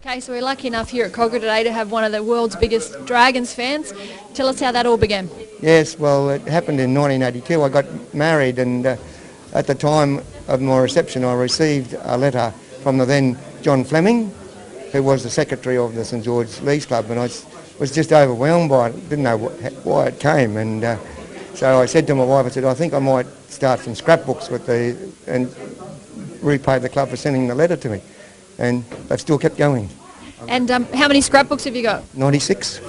Okay, so we're lucky enough here at Cogra today to have one of the world's biggest Dragons fans. Tell us how that all began. Yes, well, it happened in 1982. I got married, and at the time of my reception I received a letter from the then John Fleming, who was the secretary of the St George Leagues Club, and I was just overwhelmed by it, didn't know why it came, and so I said to my wife, I said, I think I might start some scrapbooks and repay the club for sending the letter to me, and they've still kept going. And how many scrapbooks have you got? 96.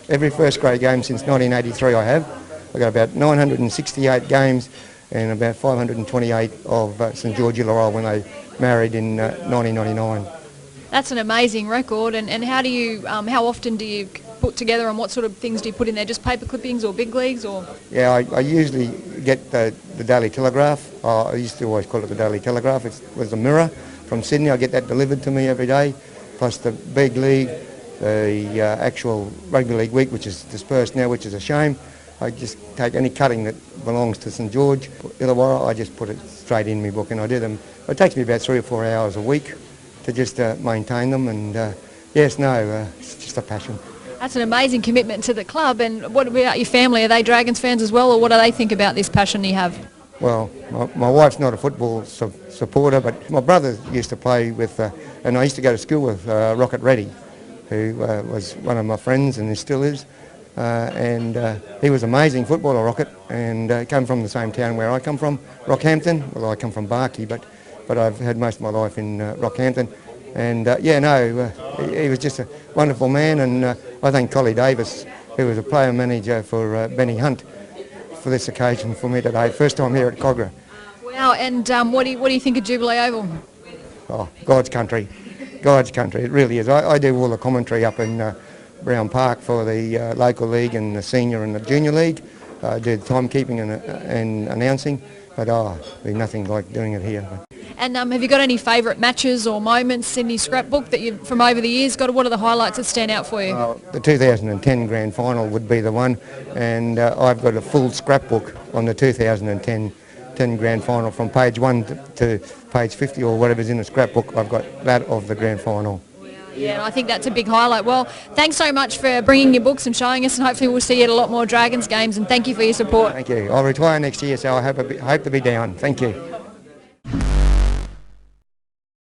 Every first grade game since 1983 I have. I've got about 968 games and about 528 of St George Illawarra when they married in 1999. That's an amazing record. And how often do you put together, and what sort of things do you put in there? Just paper clippings or big leagues? Or? Yeah, I usually get the Daily Telegraph. I used to always call it the Daily Telegraph. It was the Mirror from Sydney. I get that delivered to me every day, plus the big league, the actual rugby league week, which is dispersed now, which is a shame. I just take any cutting that belongs to St George Illawarra, I just put it straight in my book, and I do them. It takes me about 3 or 4 hours a week to just maintain them, and it's just a passion. That's an amazing commitment to the club. And what about your family? Are they Dragons fans as well, or what do they think about this passion you have? Well, my wife's not a football supporter, but my brother used to play with, and I used to go to school with Rocket Reddy, who was one of my friends and he still is. And he was an amazing footballer, Rocket, and came from the same town where I come from, Rockhampton. Well, I come from Barkey, but I've had most of my life in Rockhampton. And he was just a wonderful man, and I thank Collie Davis, who was a player manager for Benny Hunt, for this occasion for me today. First time here at Cogra. Wow, and what do you think of Jubilee Oval? Oh, God's country. God's country, it really is. I do all the commentary up in Brown Park for the local league and the senior and the junior league. I do the timekeeping and announcing, but there's nothing like doing it here. And have you got any favourite matches or moments in your scrapbook that you from over the years? What are the highlights that stand out for you? The 2010 grand final would be the one, and I've got a full scrapbook on the 2010 grand final from page 1 to page 50 or whatever's in the scrapbook. I've got that of the grand final. Yeah, and I think that's a big highlight. Well, thanks so much for bringing your books and showing us, and hopefully we'll see you at a lot more Dragons games, and thank you for your support. Thank you. I'll retire next year, so I hope to be down. Thank you.